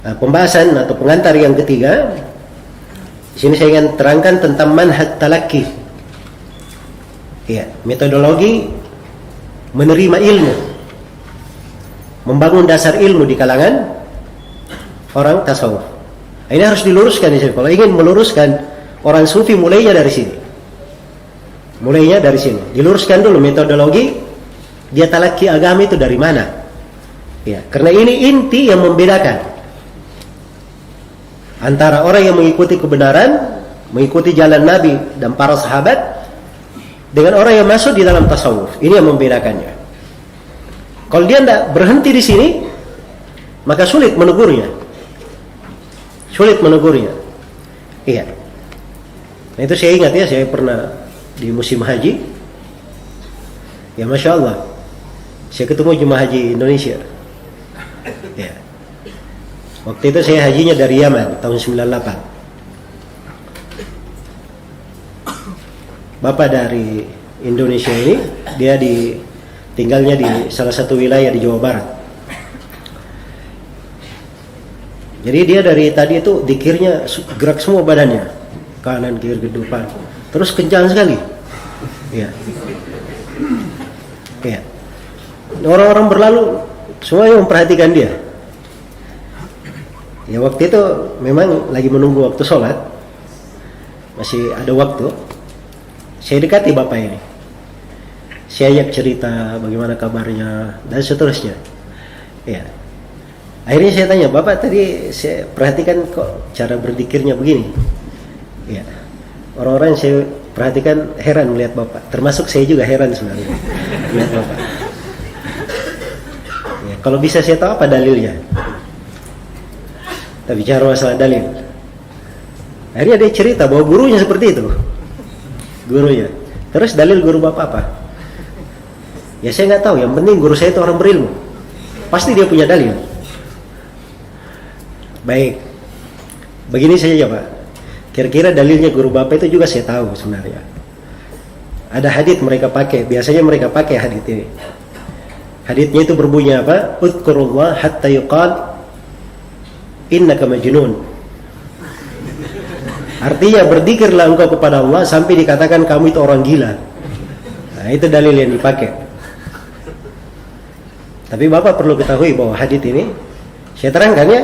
Nah, pembahasan atau pengantar yang ketiga, di sini saya ingin terangkan tentang manhaj talaqi. Ya, metodologi menerima ilmu, membangun dasar ilmu di kalangan orang tasawuf. Ini harus diluruskan di sini. Kalau ingin meluruskan orang sufi, mulainya dari sini. Mulainya dari sini. Diluruskan dulu metodologi dia talaqi agama itu dari mana. Ya, karena ini inti yang membedakan antara orang yang mengikuti kebenaran, mengikuti jalan Nabi dan para sahabat, dengan orang yang masuk di dalam tasawuf. Ini yang membedakannya. Kalau dia tidak berhenti di sini, maka sulit menegurnya. Sulit menegurnya. Iya. Nah, itu saya ingat ya, saya pernah di musim haji. Ya, Masya Allah, saya ketemu jemaah haji Indonesia. Ya. Waktu itu saya hajinya dari Yaman tahun 98. Bapak dari Indonesia ini, dia tinggalnya di salah satu wilayah di Jawa Barat. Jadi dia dari tadi itu dikirnya gerak semua badannya, kanan kiri ke depan, terus kencang sekali. Ya. Ya. Orang-orang berlalu semua yang memperhatikan dia. Ya, waktu itu memang lagi menunggu waktu sholat, masih ada waktu. Saya dekati bapak ini, saya ajak cerita bagaimana kabarnya dan seterusnya. Ya, akhirnya saya tanya, bapak tadi saya perhatikan kok cara berzikirnya begini. Ya, orang-orang yang saya perhatikan heran melihat bapak, termasuk saya juga heran sebenarnya melihat bapak. Ya, kalau bisa saya tahu apa dalilnya. Kita bicara masalah dalil. Akhirnya dia cerita bahwa gurunya seperti itu. Gurunya. Terus dalil guru bapak apa? Ya saya nggak tahu. Yang penting guru saya itu orang berilmu. Pasti dia punya dalil. Baik. Begini saja Pak. Kira-kira dalilnya guru bapak itu juga saya tahu sebenarnya. Ada hadits mereka pakai. Biasanya mereka pakai hadits ini. Haditsnya itu berbunyi apa? Udhkurullah hatta yuqal innaka majnun. Artinya berzikirlah engkau kepada Allah sampai dikatakan kamu itu orang gila. Nah, itu dalil yang dipakai. Tapi Bapak perlu ketahui bahwa hadits ini saya terangkan ya,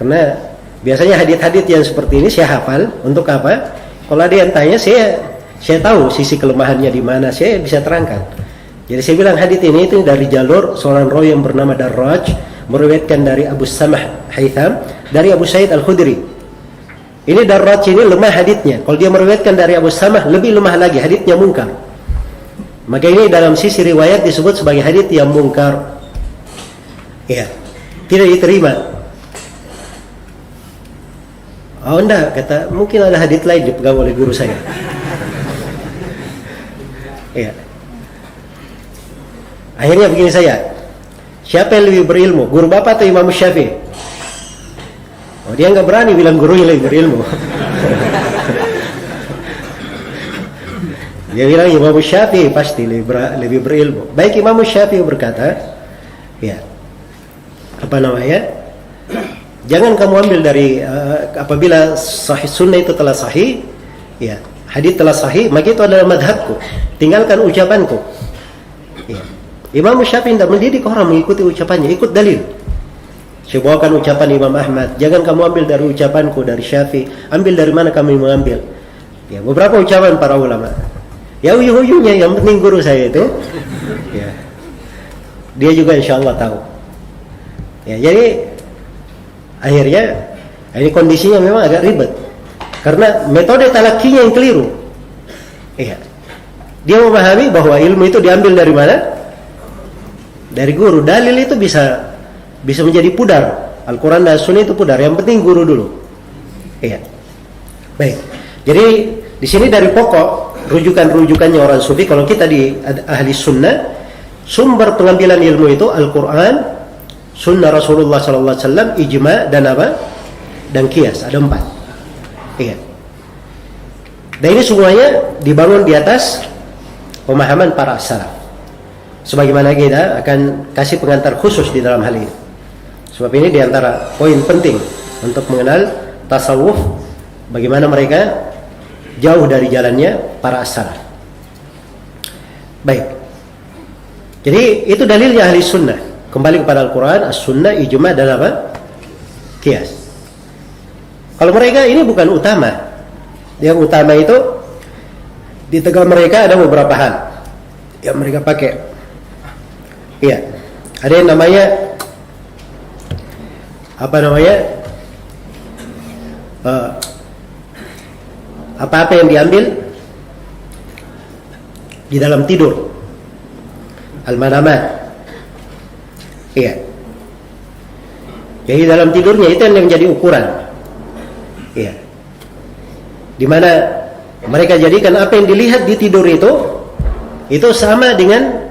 karena biasanya hadits-hadits yang seperti ini saya hafal. Untuk apa? Kalau ada yang tanya, saya tahu sisi kelemahannya di mana, saya bisa terangkan. Jadi saya bilang hadits ini itu dari jalur seorang rawi yang bernama Darraj, meriwayatkan dari Abu Samah Haytham dari Abu Sa'id Al-Khudri. Ini Darraj ini lemah haditsnya. Kalau dia meriwayatkan dari Abu Samah lebih lemah lagi, haditsnya mungkar. Maka ini dalam sisi riwayat disebut sebagai hadits yang mungkar. Ya, tidak diterima. Oh enggak, kata mungkin ada hadits lain dipegang oleh guru saya. Ya. Akhirnya begini saya, siapa yang lebih berilmu, guru bapak atau Imam Syafi'i? Oh, dia nggak berani bilang gurunya lebih berilmu. Dia bilang Imam Syafi'i pasti lebih berilmu. Baik, Imam Syafi'i berkata, ya, apa namanya? Jangan kamu ambil dari apabila sahih sunnah itu telah sahih, ya, hadits telah sahih, maka itu adalah madhabku. Tinggalkan ucapanku. Ya. Imam Syafi'i tidak mendidik orang mengikuti ucapannya, ikut dalil. Saya bawakan ucapan Imam Ahmad, jangan kamu ambil dari ucapanku, dari Syafi'i, ambil dari mana kami mengambil. Ya, beberapa ucapan para ulama. Ya ujung-ujungnya yang penting guru saya itu, ya, dia juga insya Allah tahu. Ya, jadi akhirnya ini kondisinya memang agak ribet karena metode talakinya yang keliru. Iya, dia memahami bahwa ilmu itu diambil dari mana? Dari guru. Dalil itu bisa menjadi pudar. Al-Quran dan Sunnah itu pudar. Yang penting guru dulu. Iya. Baik. Jadi di sini dari pokok rujukan-rujukannya orang sufi. Kalau kita di ahli sunnah, sumber pengambilan ilmu itu Al-Quran, Sunnah Rasulullah SAW, ijma dan apa? Dan qiyas. Ada 4. Iya. Dan ini semuanya dibangun di atas pemahaman para salaf. Sebagaimana kita akan kasih pengantar khusus di dalam hal ini. Sebab ini diantara poin penting untuk mengenal tasawuf, bagaimana mereka jauh dari jalannya para as-salaf. Baik. Jadi itu dalilnya ahli sunnah. Kembali kepada Al-Quran, as-sunnah, ijma' dan apa? Qiyas. Kalau mereka ini bukan utama. Yang utama itu di tengah mereka ada beberapa hal yang mereka pakai. Iya. Ada yang namanya apa-apa yang diambil di dalam tidur, al-manamat. Iya. Jadi dalam tidurnya itu yang menjadi ukuran. Iya. Di mana mereka jadikan apa yang dilihat di tidur itu sama dengan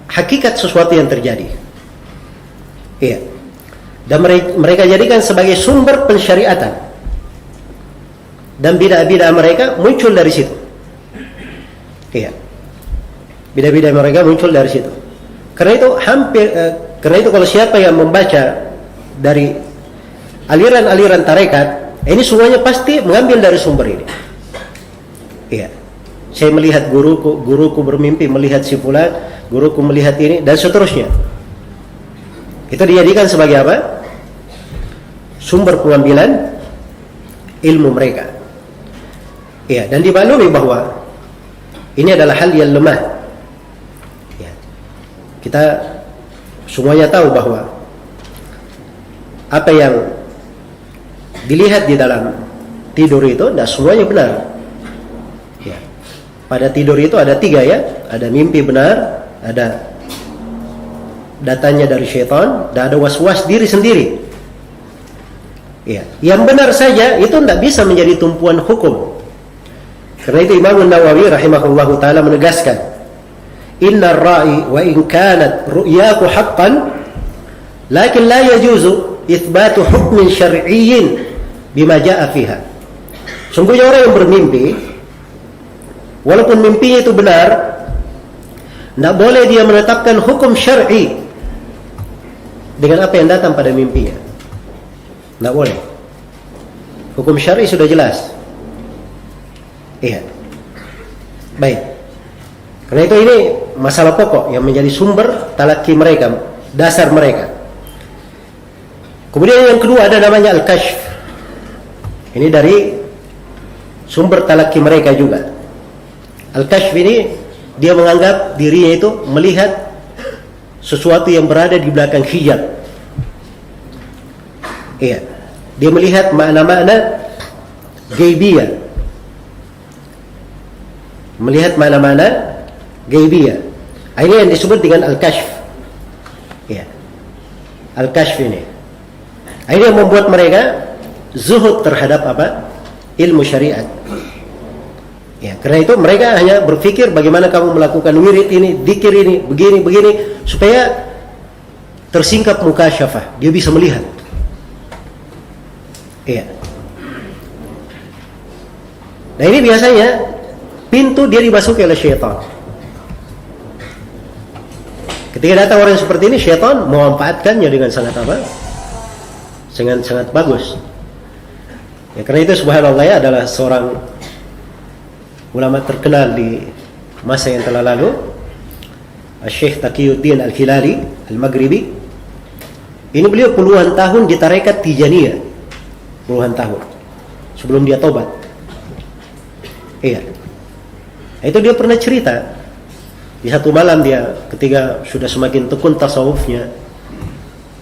hakikat sesuatu yang terjadi. Iya. Dan mereka jadikan sebagai sumber pensyariatan. Dan bidah-bidah mereka muncul dari situ. Iya. Bidah-bidah mereka muncul dari situ. Karena itu kalau siapa yang membaca dari aliran-aliran tarekat, ini semuanya pasti mengambil dari sumber ini. Iya. Saya melihat guruku bermimpi melihat si fulan, guruku melihat ini, dan seterusnya. Itu dijadikan sebagai apa? Sumber pengambilan ilmu mereka. Ya, dan dimaklumi bahwa ini adalah hal yang lemah. Ya. Kita semuanya tahu bahwa apa yang dilihat di dalam tidur itu tidak semuanya benar. Ya. Pada tidur itu ada 3 ya, ada mimpi benar, ada datanya dari syaitan, dan ada was-was diri sendiri. Ya, yang benar saja itu tidak bisa menjadi tumpuan hukum. Karena itu Imam Nawawi rahimahullahu taala menegaskan, "Innar ra'i wa in kanat ru'yaku haqqan, lakin la yajuzu itsbatu hukmin syar'iyyin bima jaa'a fiha." Sungguhnya orang yang bermimpi, walaupun mimpinya itu benar, tidak boleh dia menetapkan hukum syar'i dengan apa yang datang pada mimpinya. Tidak boleh. Hukum syar'i sudah jelas. Iya. Baik. Karena itu ini masalah pokok yang menjadi sumber talaki mereka, dasar mereka. Kemudian yang kedua ada namanya al-kashf. Ini dari sumber talaki mereka juga. Al-kashf ini dia menganggap dirinya itu melihat sesuatu yang berada di belakang hijab. Iya. Dia melihat makna-makna gaibiyah. Melihat mana-mana gaibiyah. Ini yang disebut dengan al-kashf. Ya. Al-kashf ini. Ini yang membuat mereka zuhud terhadap apa? Ilmu syariat. Ya, karena itu mereka hanya berpikir bagaimana kamu melakukan wirid ini, dzikir ini, begini supaya tersingkap mukasyafah, dia bisa melihat. Iya. Nah, ini biasanya pintu dia dimasuki oleh syaitan. Ketika datang orang seperti ini, syaitan memanfaatkannya dengan sangat apa? Sangat bagus. Ya, karena itu subhanallah ya, adalah seorang ulama terkenal di masa yang telah lalu, Syekh Taqiyuddin Al-Hilali Al-Maghribi. Ini beliau puluhan tahun di tarekat Tijaniyah. Puluhan tahun sebelum dia tobat. Iya. Itu dia pernah cerita di satu malam dia ketika sudah semakin tekun tasawufnya,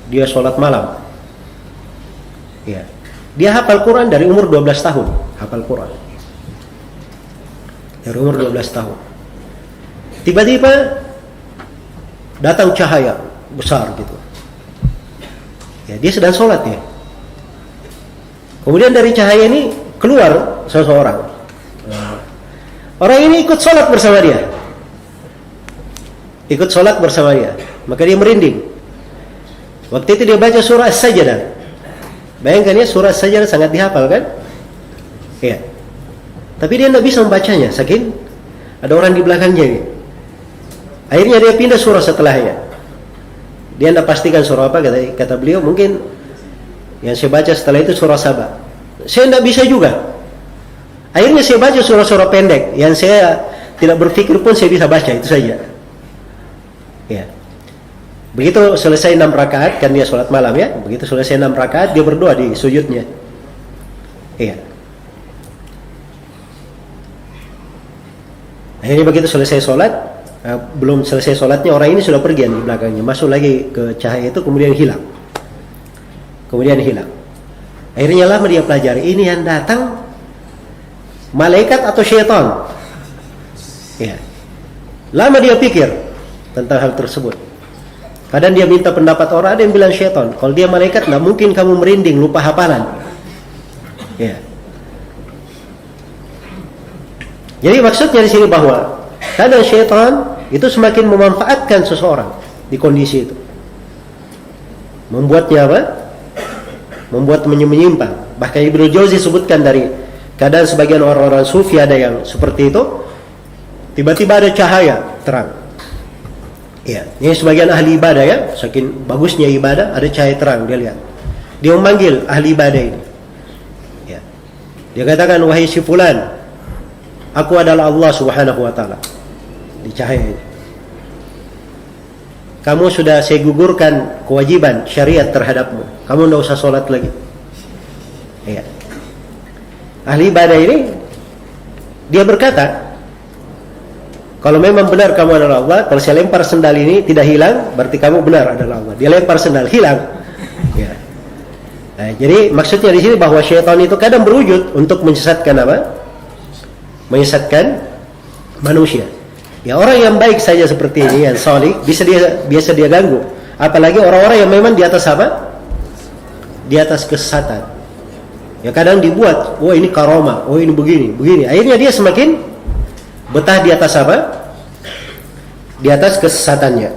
dia sholat malam. Ya. Dia hafal Quran dari umur 12 tahun, hafal Quran. Dari umur 12 tahun. Tiba-tiba datang cahaya besar gitu. Ya, dia sedang sholat ya. Kemudian dari cahaya ini keluar seseorang. Orang ini ikut sholat bersama dia. Ikut sholat bersama dia. Maka dia merinding. Waktu itu dia baca surah As-Sajdah. Bayangkan ya, surah As-Sajdah sangat dihafal kan? Iya. Tapi dia tidak bisa membacanya, saking ada orang di belakangnya. Akhirnya dia pindah surah setelahnya. Dia tidak pastikan surah apa, kata beliau, mungkin yang saya baca setelah itu surah Saba. Saya tidak bisa juga. Akhirnya saya baca surah-surah pendek yang saya tidak berpikir pun saya bisa baca, itu saja. Ya. Begitu selesai 6 rakaat, kan dia sholat malam ya. Begitu selesai 6 rakaat, dia berdoa di sujudnya. Iya. Akhirnya begitu selesai sholat, belum selesai sholatnya orang ini sudah pergi di belakangnya, masuk lagi ke cahaya itu, kemudian hilang. Akhirnya lama dia pelajari, ini yang datang malaikat atau syaitan. Ya. Lama dia pikir tentang hal tersebut. Kadang dia minta pendapat orang, ada yang bilang syaitan. Kalau dia malaikat, nggak mungkin kamu merinding, lupa hafalan. Ya. Jadi maksudnya di sini bahwa kadang syaitan itu semakin memanfaatkan seseorang di kondisi itu, membuatnya apa? Membuat menyimpang. Bahkan Ibnu Jauzi sebutkan dari kadang sebagian orang-orang sufi ada yang seperti itu, tiba-tiba ada cahaya terang. Ya, ini sebagian ahli ibadah ya, saking bagusnya ibadah, ada cahaya terang, dia lihat. Dia memanggil ahli ibadah ini. Ya. Dia katakan, wahai si fulan, aku adalah Allah Subhanahu wa taala. Di cahaya ini. Kamu sudah saya gugurkan kewajiban syariat terhadapmu. Kamu tidak usah sholat lagi. Ya. Ahli ibadah ini dia berkata, kalau memang benar kamu adalah Allah, kalau saya lempar sendal ini tidak hilang, berarti kamu benar adalah Allah. Dia lempar sendal, hilang. Ya. Nah, jadi maksudnya di sini bahwa syaitan itu kadang berwujud untuk menyesatkan apa? Menyesatkan manusia. Ya, orang yang baik saja seperti ini, yang salih, biasa dia ganggu. Apalagi orang-orang yang memang di atas apa? Di atas kesesatan. Ya kadang dibuat, oh ini karomah, oh ini begini. Akhirnya dia semakin betah di atas apa? Di atas kesesatannya.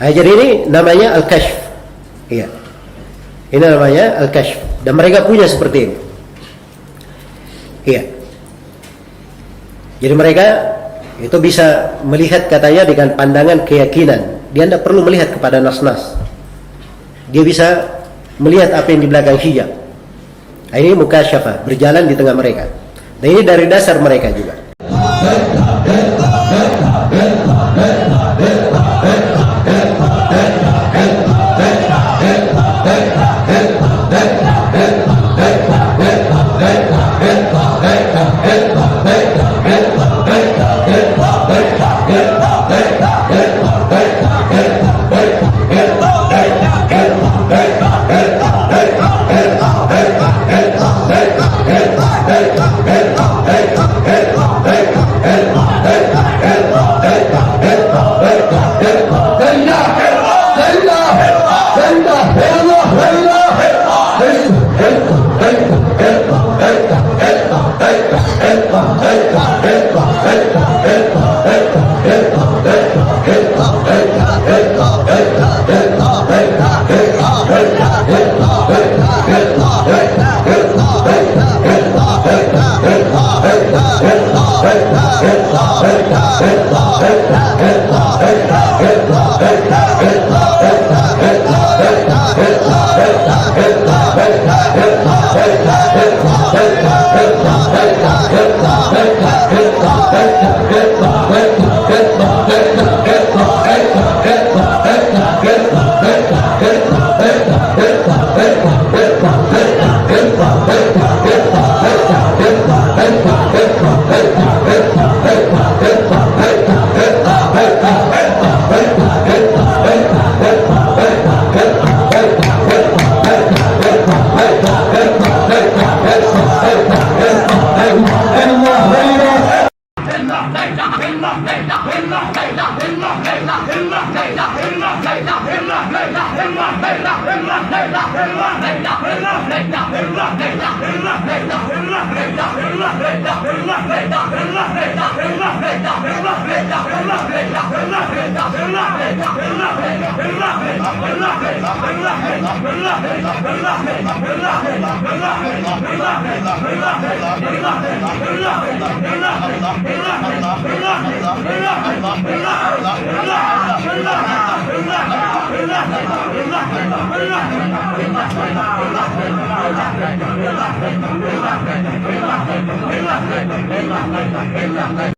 Nah, jadi ini namanya al-kashf. Iya. Ini namanya al-kashf. Dan mereka punya seperti ini. Iya. Jadi mereka itu bisa melihat katanya dengan pandangan keyakinan. Dia tidak perlu melihat kepada nas-nas. Dia bisa melihat apa yang di belakang hijab. Ini mukasyafah, berjalan di tengah mereka. Dan ini dari dasar mereka juga.